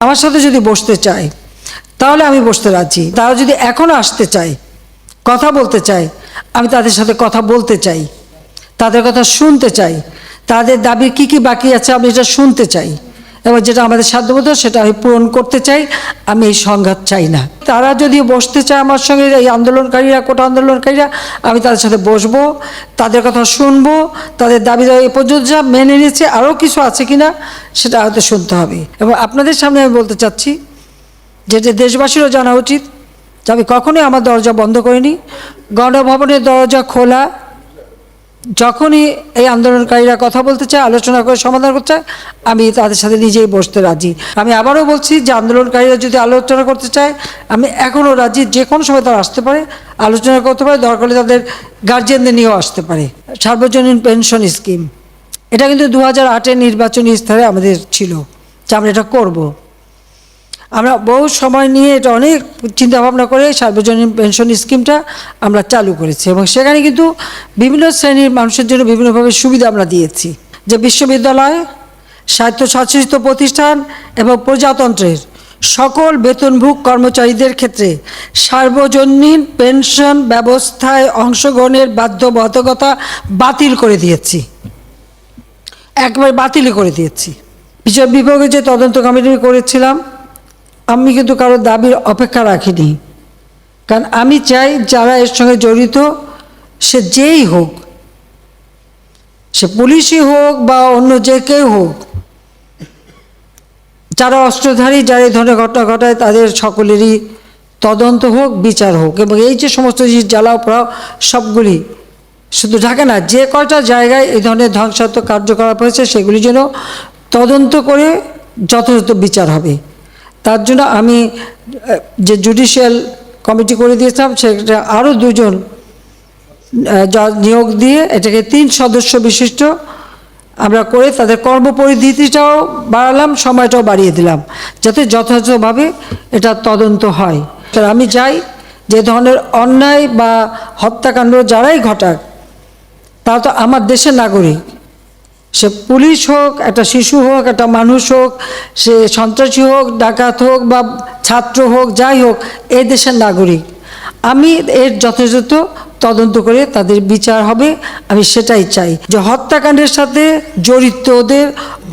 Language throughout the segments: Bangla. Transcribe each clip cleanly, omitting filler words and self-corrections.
আমার সাথে যদি বসতে চায় তাহলে আমি বসতে রাজি। তারা যদি এখনও আসতে চায়, কথা বলতে চায়, আমি তাদের সাথে কথা বলতে চাই, তাদের কথা শুনতে চাই, তাদের দাবির কী কী বাকি আছে আমি এটা শুনতে চাই, এবং যেটা আমাদের সাধ্যমতো সেটা আমি পূরণ করতে চাই। আমি এই সংঘাত চাই না। তারা যদি বসতে চায় আমার সঙ্গে, এই আন্দোলনকারীরা, কোটা আন্দোলনকারীরা, আমি তাদের সাথে বসবো, তাদের কথা শুনবো, তাদের দাবি এই পর্যন্ত যা মেনে নিয়েছে আরও কিছু আছে কি না সেটা হয়তো শুনতে হবে। এবং আপনাদের সামনে আমি বলতে চাচ্ছি যেটা দেশবাসীরও জানা উচিত যে আমি কখনোই আমার দরজা বন্ধ করিনি। গণভবনের দরজা খোলা। যখনই এই আন্দোলনকারীরা কথা বলতে চায়, আলোচনা করে সমাধান করতে চায়, আমি তাদের সাথে নিজেই বসতে রাজি। আমি আবারও বলছি যে আন্দোলনকারীরা যদি আলোচনা করতে চায়, আমি এখনও রাজি। যে কোনো সময় তারা আসতে পারে, আলোচনা করতে পারে, দরকার হলে তাদের গার্জিয়ানদের নিয়েও আসতে পারে। সার্বজনীন পেনশন স্কিম, এটা কিন্তু 2008-এর নির্বাচনী স্তরে আমাদের ছিল যে আমরা এটা করব। আমরা বহু সময় নিয়ে এটা অনেক চিন্তাভাবনা করে সার্বজনীন পেনশন স্কিমটা আমরা চালু করেছি, এবং সেখানে কিন্তু বিভিন্ন শ্রেণীর মানুষের জন্য বিভিন্নভাবে সুবিধা আমরা দিয়েছি। যে বিশ্ববিদ্যালয়, স্বায়ত্তশাসিত প্রতিষ্ঠান এবং প্রজাতন্ত্রের সকল বেতনভোগ কর্মচারীদের ক্ষেত্রে সার্বজনীন পেনশন ব্যবস্থায় অংশগ্রহণের বাধ্যবাধকতা বাতিল করে দিয়েছি, একবারে বাতিলই করে দিয়েছি। বিচার বিভাগে যে তদন্ত কমিটি করেছিলাম, আমি কিন্তু কারোর দাবির অপেক্ষা রাখিনি, কারণ আমি চাই যারা এর সঙ্গে জড়িত সে যেই হোক, সে পুলিশই হোক বা অন্য যে কেউ হোক, যারা অস্ত্রধারী, যারা এই ধরনের ঘটনা ঘটায়, তাদের সকলেরই তদন্ত হোক, বিচার হোক। এবং এই যে সমস্ত জিনিস জ্বালাও পোড়াও সবগুলি, শুধু ঢাকা না, যে কয়টা জায়গায় এই ধরনের ধ্বংসাত্মক কার্যকলাপ হয়েছে সেগুলি যেন তদন্ত করে যথাযথ বিচার হবে। তার জন্য আমি যে জুডিশিয়াল কমিটি করে দিয়েছিলাম, সেটা আরও 2 জন নিয়োগ দিয়ে এটাকে 3 সদস্য বিশিষ্ট আমরা করে তাদের কর্মপরিধিটাও বাড়ালাম, সময়টাও বাড়িয়ে দিলাম, যাতে যথাযথভাবে এটা তদন্ত হয়। আমি চাই যে ধরনের অন্যায় বা হত্যাকাণ্ড যারাই ঘটাক, তারা তো আমার দেশের নাগরিক। সে পুলিশ হোক, একটা শিশু হোক, একটা মানুষ হোক, সে সন্ত্রাসী হোক, ডাকাত হোক বা ছাত্র হোক, যাই হোক, এই দেশের নাগরিক। আমি এর যথাযথ তদন্ত করে তাদের বিচার হবে, আমি সেটাই চাই। যে হত্যাকাণ্ডের সাথে জড়িতদের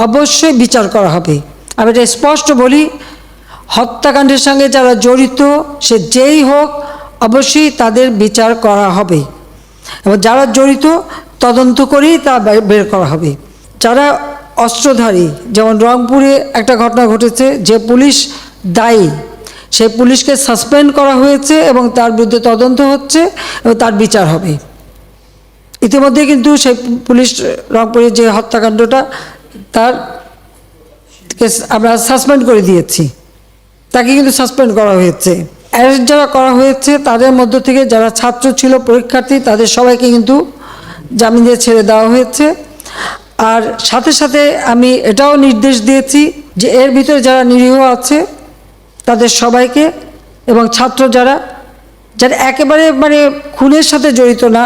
অবশ্যই বিচার করা হবে। আমি এটা স্পষ্ট বলি, হত্যাকাণ্ডের সঙ্গে যারা জড়িত সে যেই হোক, অবশ্যই তাদের বিচার করা হবে, এবং যারা জড়িত তদন্ত করেই তা বের করা হবে। যারা অস্ত্রধারী, যেমন রংপুরে একটা ঘটনা ঘটেছে, যে পুলিশ দায়ী সেই পুলিশকে সাসপেন্ড করা হয়েছে এবং তার বিরুদ্ধে তদন্ত হচ্ছে এবং তার বিচার হবে। ইতিমধ্যে কিন্তু সেই পুলিশ রংপুরে যে হত্যাকাণ্ডটা, তার আমরা সাসপেন্ড করে দিয়েছি, তাকে কিন্তু সাসপেন্ড করা হয়েছে। অ্যারেস্ট যারা করা হয়েছে তাদের মধ্য থেকে যারা ছাত্র ছিল, পরীক্ষার্থী, তাদের সবাইকে কিন্তু জামিন দিয়ে ছেড়ে দেওয়া হয়েছে। আর সাথে সাথে আমি এটাও নির্দেশ দিয়েছি যে এর ভিতরে যারা নিরীহ আছে তাদের সবাইকে, এবং ছাত্র যারা একেবারে খুনের সাথে জড়িত না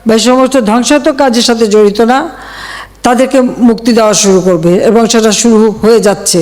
বা এই সমস্ত ধ্বংসাত্মক কাজের সাথে জড়িত না, তাদেরকে মুক্তি দেওয়া শুরু করবে, এবং সেটা শুরু হয়ে যাচ্ছে।